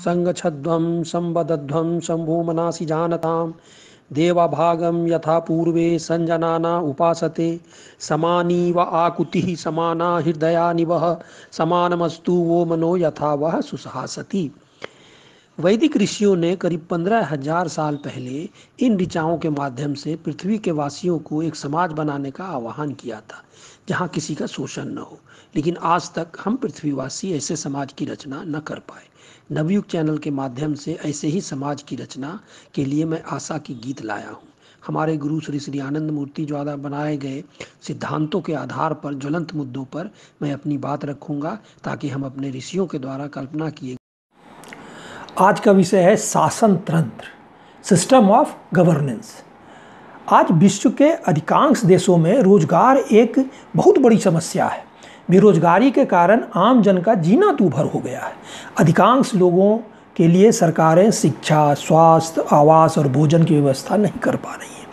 संगच्छध्वं संवदध्वं शंभो मनासि जानतां देवाभागं यथा पूर्वे संजनाना उपासते समानी व आकुतिः समाना हृदया निवह समानमस्तु वो मनो यथा वह सुसहासति। वैदिक ऋषियों ने करीब 15,000 साल पहले इन ऋचाओं के माध्यम से पृथ्वी के वासियों को एक समाज बनाने का आह्वान किया था जहाँ किसी का शोषण न हो। लेकिन आज तक हम पृथ्वीवासी ऐसे समाज की रचना न कर पाए। नवयुग चैनल के माध्यम से ऐसे ही समाज की रचना के लिए मैं आशा की गीत लाया हूँ। हमारे गुरु श्री श्री आनंद मूर्ति द्वारा बनाए गए सिद्धांतों के आधार पर ज्वलंत मुद्दों पर मैं अपनी बात रखूँगा ताकि हम अपने ऋषियों के द्वारा कल्पना किए। आज का विषय है शासन तंत्र, सिस्टम ऑफ गवर्नेंस। आज विश्व के अधिकांश देशों में रोजगार एक बहुत बड़ी समस्या है। बेरोजगारी के कारण आम जन का जीना दूभर हो गया है। अधिकांश लोगों के लिए सरकारें शिक्षा, स्वास्थ्य, आवास और भोजन की व्यवस्था नहीं कर पा रही हैं।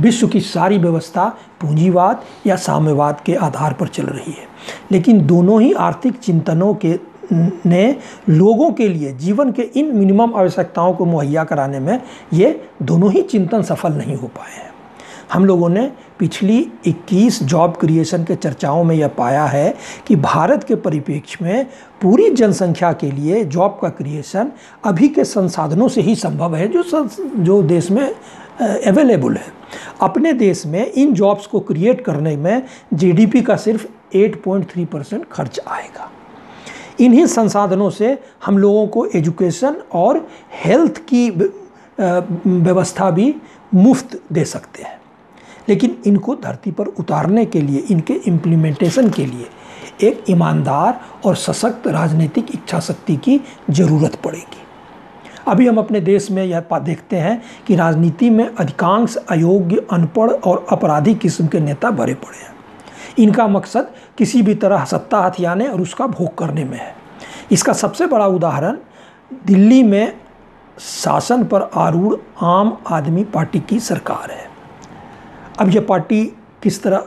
विश्व की सारी व्यवस्था पूंजीवाद या साम्यवाद के आधार पर चल रही है, लेकिन दोनों ही आर्थिक चिंतनों के ने लोगों के लिए जीवन के इन मिनिमम आवश्यकताओं को मुहैया कराने में ये दोनों ही चिंतन सफल नहीं हो पाए हैं। हम लोगों ने पिछली 21 जॉब क्रिएशन के चर्चाओं में यह पाया है कि भारत के परिप्रेक्ष्य में पूरी जनसंख्या के लिए जॉब का क्रिएशन अभी के संसाधनों से ही संभव है जो देश में अवेलेबल है। अपने देश में इन जॉब्स को क्रिएट करने में जीडीपी का सिर्फ 8.3% खर्च आएगा। इन्हीं संसाधनों से हम लोगों को एजुकेशन और हेल्थ की व्यवस्था भी मुफ्त दे सकते हैं, लेकिन इनको धरती पर उतारने के लिए, इनके इम्प्लीमेंटेशन के लिए एक ईमानदार और सशक्त राजनीतिक इच्छा शक्ति की ज़रूरत पड़ेगी। अभी हम अपने देश में यह देखते हैं कि राजनीति में अधिकांश अयोग्य, अनपढ़ और अपराधी किस्म के नेता भरे पड़े हैं। इनका मकसद किसी भी तरह सत्ता हथियाने और उसका भोग करने में है। इसका सबसे बड़ा उदाहरण दिल्ली में शासन पर आरूढ़ आम आदमी पार्टी की सरकार है। अब यह पार्टी किस तरह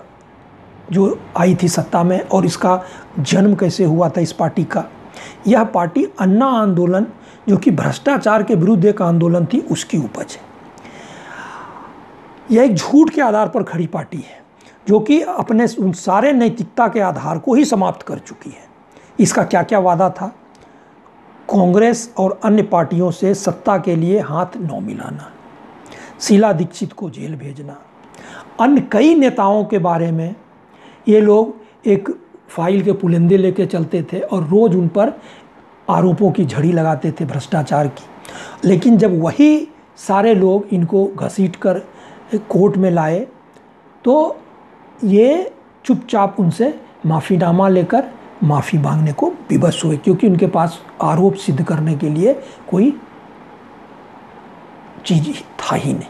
जो आई थी सत्ता में और इसका जन्म कैसे हुआ था इस पार्टी का, यह पार्टी अन्ना आंदोलन जो कि भ्रष्टाचार के विरुद्ध एक आंदोलन थी उसकी उपज है। यह एक झूठ के आधार पर खड़ी पार्टी है जो कि अपने उन सारे नैतिकता के आधार को ही समाप्त कर चुकी है। इसका क्या क्या वादा था? कांग्रेस और अन्य पार्टियों से सत्ता के लिए हाथ न मिलाना, शीला दीक्षित को जेल भेजना, अन्य कई नेताओं के बारे में ये लोग एक फाइल के पुलिंदे लेके चलते थे और रोज़ उन पर आरोपों की झड़ी लगाते थे भ्रष्टाचार की। लेकिन जब वही सारे लोग इनको घसीट कर कोर्ट में लाए तो ये चुपचाप उनसे माफ़ीनामा लेकर माफ़ी मांगने को विवश हुए, क्योंकि उनके पास आरोप सिद्ध करने के लिए कोई चीज़ था ही नहीं,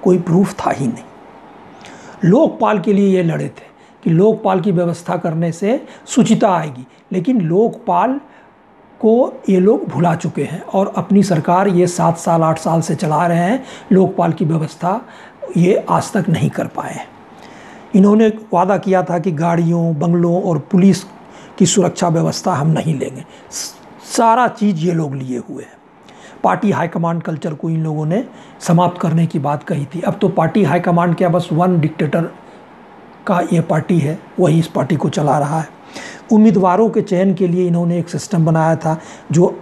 कोई प्रूफ था ही नहीं। लोकपाल के लिए ये लड़े थे कि लोकपाल की व्यवस्था करने से शुचिता आएगी, लेकिन लोकपाल को ये लोग भुला चुके हैं और अपनी सरकार ये 7 साल 8 साल से चला रहे हैं। लोकपाल की व्यवस्था ये आज तक नहीं कर पाए हैं। इन्होंने वादा किया था कि गाड़ियों, बंगलों और पुलिस की सुरक्षा व्यवस्था हम नहीं लेंगे। सारा चीज़ ये लोग लिए हुए हैं। पार्टी हाईकमांड कल्चर को इन लोगों ने समाप्त करने की बात कही थी। अब तो पार्टी हाईकमांड क्या, बस वन डिक्टेटर का ये पार्टी है, वही इस पार्टी को चला रहा है। उम्मीदवारों के चयन के लिए इन्होंने एक सिस्टम बनाया था जो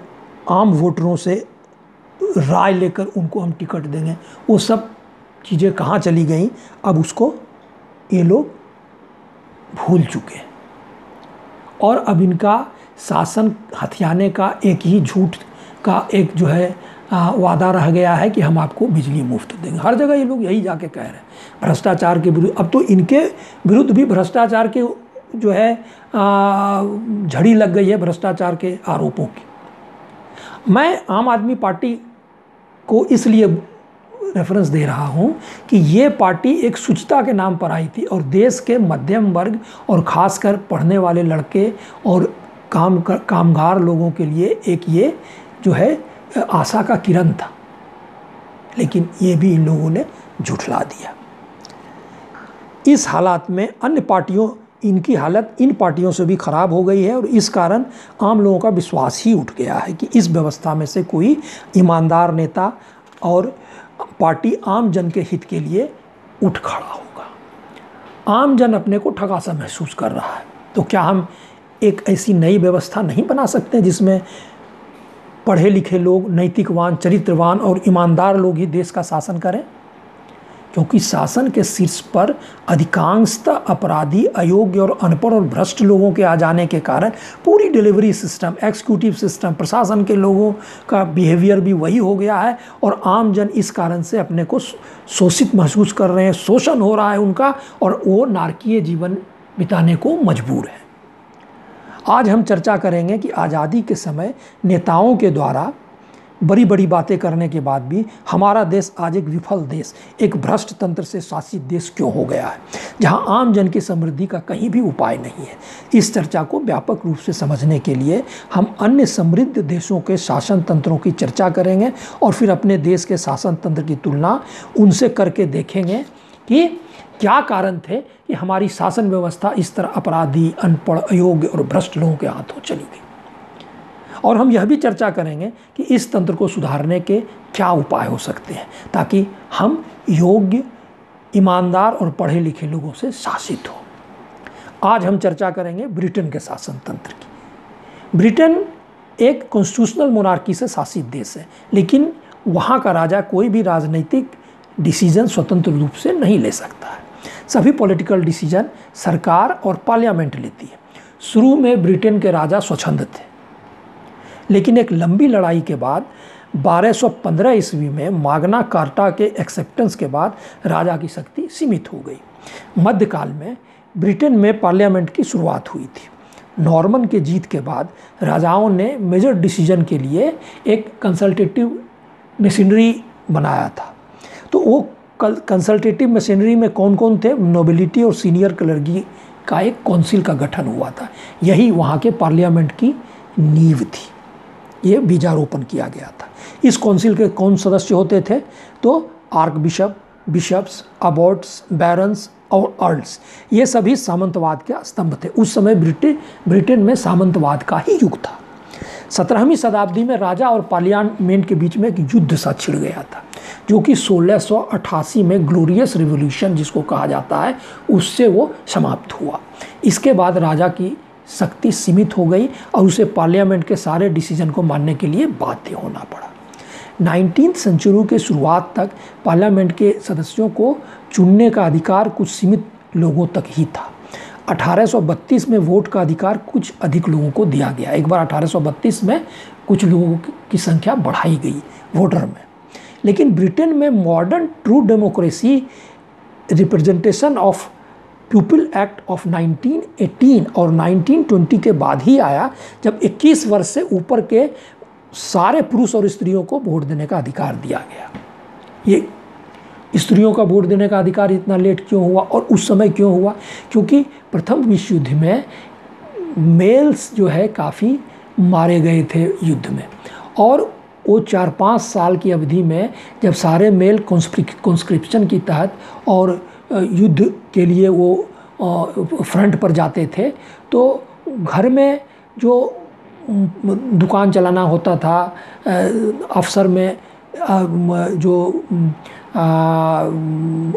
आम वोटरों से राय लेकर उनको हम टिकट देंगे। वो सब चीज़ें कहाँ चली गई, अब उसको ये लोग भूल चुके हैं और अब इनका शासन हथियाने का एक ही झूठ का एक जो है वादा रह गया है कि हम आपको बिजली मुफ्त देंगे। हर जगह ये लोग यही जाके कह रहे हैं भ्रष्टाचार के विरुद्ध। अब तो इनके विरुद्ध भी भ्रष्टाचार के जो है झड़ी लग गई है, भ्रष्टाचार के आरोपों की। मैं आम आदमी पार्टी को इसलिए रेफरेंस दे रहा हूं कि ये पार्टी एक शुचिता के नाम पर आई थी और देश के मध्यम वर्ग और ख़ासकर पढ़ने वाले लड़के और कामगार लोगों के लिए एक ये जो है आशा का किरण था, लेकिन ये भी इन लोगों ने झुठला दिया। इस हालात में अन्य पार्टियों इनकी हालत इन पार्टियों से भी खराब हो गई है और इस कारण आम लोगों का विश्वास ही उठ गया है कि इस व्यवस्था में से कोई ईमानदार नेता और पार्टी आम जन के हित के लिए उठ खड़ा होगा। आम जन अपने को ठगा सा महसूस कर रहा है। तो क्या हम एक ऐसी नई व्यवस्था नहीं बना सकते जिसमें पढ़े लिखे लोग, नैतिकवान, चरित्रवान और ईमानदार लोग ही देश का शासन करें? क्योंकि शासन के शीर्ष पर अधिकांशतः अपराधी, अयोग्य और अनपढ़ और भ्रष्ट लोगों के आ जाने के कारण पूरी डिलीवरी सिस्टम, एग्जीक्यूटिव सिस्टम, प्रशासन के लोगों का बिहेवियर भी वही हो गया है और आम जन इस कारण से अपने को शोषित महसूस कर रहे हैं, शोषण हो रहा है उनका और वो नारकीय जीवन बिताने को मजबूर है। आज हम चर्चा करेंगे कि आज़ादी के समय नेताओं के द्वारा बड़ी बड़ी बातें करने के बाद भी हमारा देश आज एक विफल देश, एक भ्रष्ट तंत्र से शासित देश क्यों हो गया है, जहां आम जन की समृद्धि का कहीं भी उपाय नहीं है। इस चर्चा को व्यापक रूप से समझने के लिए हम अन्य समृद्ध देशों के शासन तंत्रों की चर्चा करेंगे और फिर अपने देश के शासन तंत्र की तुलना उनसे करके देखेंगे कि क्या कारण थे कि हमारी शासन व्यवस्था इस तरह अपराधी, अनपढ़, अयोग्य और भ्रष्ट लोगों के हाथों चली गई। और हम यह भी चर्चा करेंगे कि इस तंत्र को सुधारने के क्या उपाय हो सकते हैं ताकि हम योग्य, ईमानदार और पढ़े लिखे लोगों से शासित हो। आज हम चर्चा करेंगे ब्रिटेन के शासन तंत्र की। ब्रिटेन एक कॉन्स्टिट्यूशनल मोनार्की से शासित देश है, लेकिन वहाँ का राजा कोई भी राजनीतिक डिसीजन स्वतंत्र रूप से नहीं ले सकता है। सभी पॉलिटिकल डिसीजन सरकार और पार्लियामेंट लेती है। शुरू में ब्रिटेन के राजा स्वच्छंद थे, लेकिन एक लंबी लड़ाई के बाद 1215 ईस्वी में माग्ना कार्टा के एक्सेप्टेंस के बाद राजा की शक्ति सीमित हो गई। मध्यकाल में ब्रिटेन में पार्लियामेंट की शुरुआत हुई थी। नॉर्मन के जीत के बाद राजाओं ने मेजर डिसीजन के लिए एक कंसल्टेटिव मशीनरी बनाया था। तो वो कंसल्टेटिव मशीनरी में कौन कौन थे? नोबिलिटी और सीनियर क्लर्की का एक काउंसिल का गठन हुआ था। यही वहाँ के पार्लियामेंट की नींव थी। ये बीजारोपण किया गया था। इस काउंसिल के कौन सदस्य होते थे? तो आर्क बिशप, बिशप्स, अबॉट्स, बैरन्स और अर्ल्स, ये सभी सामंतवाद के स्तंभ थे। उस समय ब्रिटेन में सामंतवाद का ही युग था। 17वीं शताब्दी में राजा और पार्लियामेंट के बीच में एक युद्ध सा छिड़ गया था, जो कि 1688 में ग्लोरियस रिवॉल्यूशन जिसको कहा जाता है, उससे वो समाप्त हुआ। इसके बाद राजा की शक्ति सीमित हो गई और उसे पार्लियामेंट के सारे डिसीजन को मानने के लिए बाध्य होना पड़ा। 19वीं सेंचुरी के शुरुआत तक पार्लियामेंट के सदस्यों को चुनने का अधिकार कुछ सीमित लोगों तक ही था। 1832 में वोट का अधिकार कुछ अधिक लोगों को दिया गया। एक बार 1832 में कुछ लोगों की संख्या बढ़ाई गई वोटर में। लेकिन ब्रिटेन में modern true democracy representation of people act of 1918 और 1920 के बाद ही आया, जब 21 वर्ष से ऊपर के सारे पुरुष और स्त्रियों को वोट देने का अधिकार दिया गया। ये स्त्रियों का वोट देने का अधिकार इतना लेट क्यों हुआ और उस समय क्यों हुआ? क्योंकि प्रथम विश्व युद्ध में मेल्स जो है काफ़ी मारे गए थे युद्ध में, और वो 4-5 साल की अवधि में जब सारे मेल कॉन्स्क्रिप्शन के तहत और युद्ध के लिए वो फ्रंट पर जाते थे, तो घर में जो दुकान चलाना होता था, अफसर में जो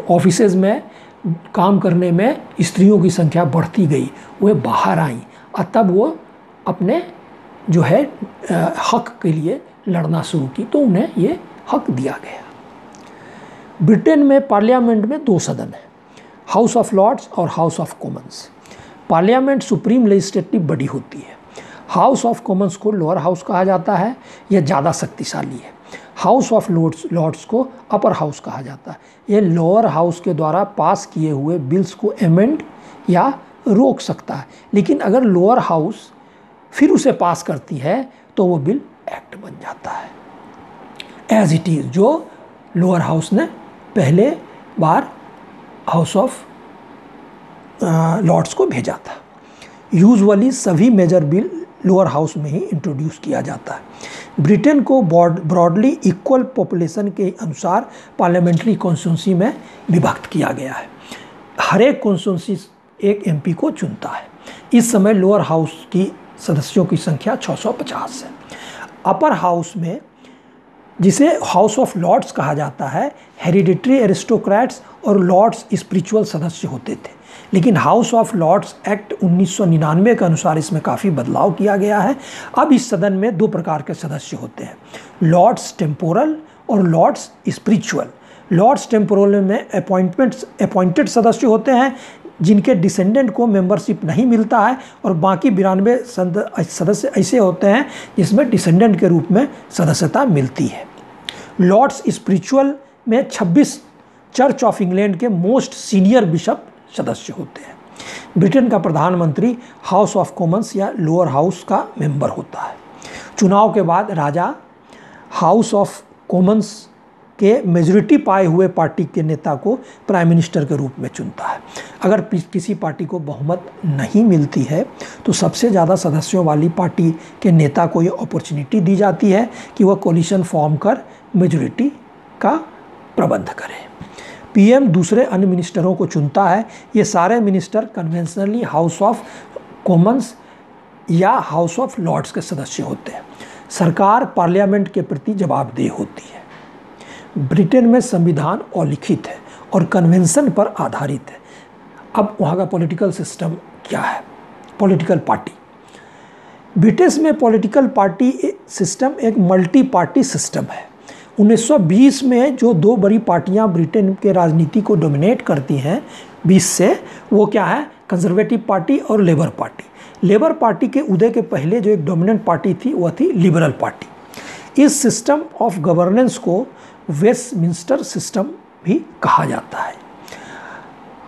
ऑफिसेज में काम करने में स्त्रियों की संख्या बढ़ती गई, वे बाहर आईं और तब वो अपने जो है हक के लिए लड़ना शुरू की, तो उन्हें ये हक दिया गया। ब्रिटेन में पार्लियामेंट में 2 सदन हैं, हाउस ऑफ लॉर्ड्स और house of Commons. Parliament supreme legislative body होती है। हाउस ऑफ कॉमन्स को लोअर हाउस कहा जाता है, यह ज़्यादा शक्तिशाली है। हाउस ऑफ लॉर्ड्स को अपर हाउस कहा जाता है। ये लोअर हाउस के द्वारा पास किए हुए बिल्स को अमेंड या रोक सकता है, लेकिन अगर लोअर हाउस फिर उसे पास करती है तो वो बिल एक्ट बन जाता है एज इट इज़, जो लोअर हाउस ने पहले बार हाउस ऑफ लॉर्ड्स को भेजा था। यूजुअली सभी मेजर बिल लोअर हाउस में ही इंट्रोड्यूस किया जाता है। ब्रिटेन को ब्रॉडली इक्वल पॉपुलेशन के अनुसार पार्लियामेंट्री कॉन्स्टिट्यूंसी में विभक्त किया गया है। हर एक कॉन्स्टिट्यूंसी एक एमपी को चुनता है। इस समय लोअर हाउस की सदस्यों की संख्या 650 है। अपर हाउस में, जिसे हाउस ऑफ लॉर्ड्स कहा जाता है, हेरिडिटरी एरिस्टोक्रेट्स और लॉर्ड्स स्पिरिचुअल सदस्य होते थे, लेकिन हाउस ऑफ लॉर्ड्स एक्ट 1999 के अनुसार इसमें काफ़ी बदलाव किया गया है। अब इस सदन में 2 प्रकार के सदस्य होते हैं, लॉर्ड्स टेम्पोरल और लॉर्ड्स स्पिरिचुअल। लॉर्ड्स टेम्पोरल में अपॉइंटेड सदस्य होते हैं जिनके डिसेंडेंट को मेंबरशिप नहीं मिलता है, और बाकी 92 सदस्य ऐसे होते हैं जिसमें डिसेंडेंट के रूप में सदस्यता मिलती है। लॉर्ड्स स्पिरिचुअल में 26 चर्च ऑफ इंग्लैंड के मोस्ट सीनियर बिशप सदस्य होते हैं। ब्रिटेन का प्रधानमंत्री हाउस ऑफ कॉमन्स या लोअर हाउस का मेंबर होता है। चुनाव के बाद राजा हाउस ऑफ कॉमन्स के मेजॉरिटी पाए हुए पार्टी के नेता को प्राइम मिनिस्टर के रूप में चुनता है। अगर किसी पार्टी को बहुमत नहीं मिलती है तो सबसे ज़्यादा सदस्यों वाली पार्टी के नेता को ये अपॉर्चुनिटी दी जाती है कि वह कोलिशन फॉर्म कर मेजॉरिटी का प्रबंध करे। पीएम दूसरे अन्य मिनिस्टरों को चुनता है। ये सारे minister conventionally house of Commons या हाउस ऑफ लॉर्ड्स के सदस्य होते हैं। सरकार पार्लियामेंट के प्रति जवाबदेह होती है। ब्रिटेन में संविधान अलिखित है और कन्वेंशन पर आधारित है। अब वहाँ का पॉलिटिकल सिस्टम क्या है? पॉलिटिकल पार्टी, ब्रिटिश में पॉलिटिकल पार्टी सिस्टम एक मल्टी पार्टी सिस्टम है। 1920 में जो 2 बड़ी पार्टियां ब्रिटेन के राजनीति को डोमिनेट करती हैं 20 से, वो क्या है? कंजर्वेटिव पार्टी और लेबर पार्टी। लेबर पार्टी के उदय के पहले जो एक डोमिनेंट पार्टी थी वह थी लिबरल पार्टी। इस सिस्टम ऑफ गवर्नेंस को वेस्टमिंस्टर सिस्टम भी कहा जाता है।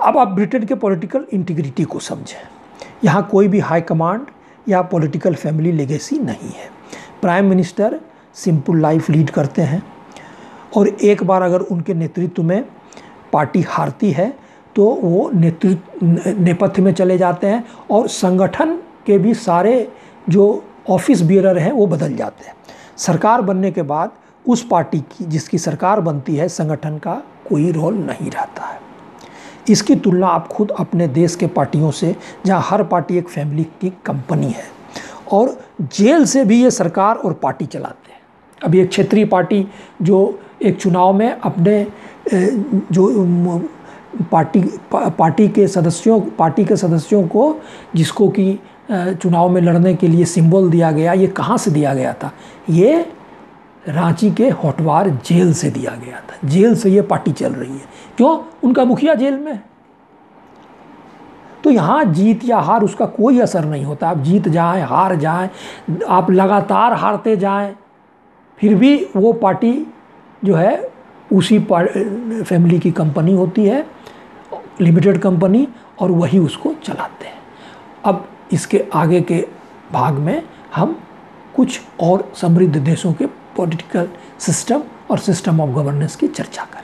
अब आप ब्रिटेन के पॉलिटिकल इंटीग्रिटी को समझें। यहाँ कोई भी हाई कमांड या पॉलिटिकल फैमिली लेगेसी नहीं है। Prime minister simple life lead करते हैं और एक बार अगर उनके नेतृत्व में पार्टी हारती है तो वो नेपथ्य में चले जाते हैं और संगठन के भी सारे जो ऑफिस बियरर हैं वो बदल जाते हैं। सरकार बनने के बाद उस पार्टी की जिसकी सरकार बनती है संगठन का कोई रोल नहीं रहता है। इसकी तुलना आप खुद अपने देश के पार्टियों से, जहां हर पार्टी एक फैमिली की कंपनी है और जेल से भी ये सरकार और पार्टी चलाते हैं। अभी एक क्षेत्रीय पार्टी जो एक चुनाव में अपने जो पार्टी के सदस्यों को जिसको कि चुनाव में लड़ने के लिए सिंबल दिया गया, ये कहाँ से दिया गया था? ये रांची के होटवार जेल से दिया गया था। जेल से ये पार्टी चल रही है। क्यों? उनका मुखिया जेल में है। तो यहाँ जीत या हार उसका कोई असर नहीं होता। आप जीत जाएं, हार जाएं, आप लगातार हारते जाएं, फिर भी वो पार्टी जो है उसी फैमिली की कंपनी होती है, लिमिटेड कंपनी, और वही उसको चलाते हैं। अब इसके आगे के भाग में हम कुछ और समृद्ध देशों के पॉलिटिकल सिस्टम और सिस्टम ऑफ गवर्नेंस की चर्चा करें।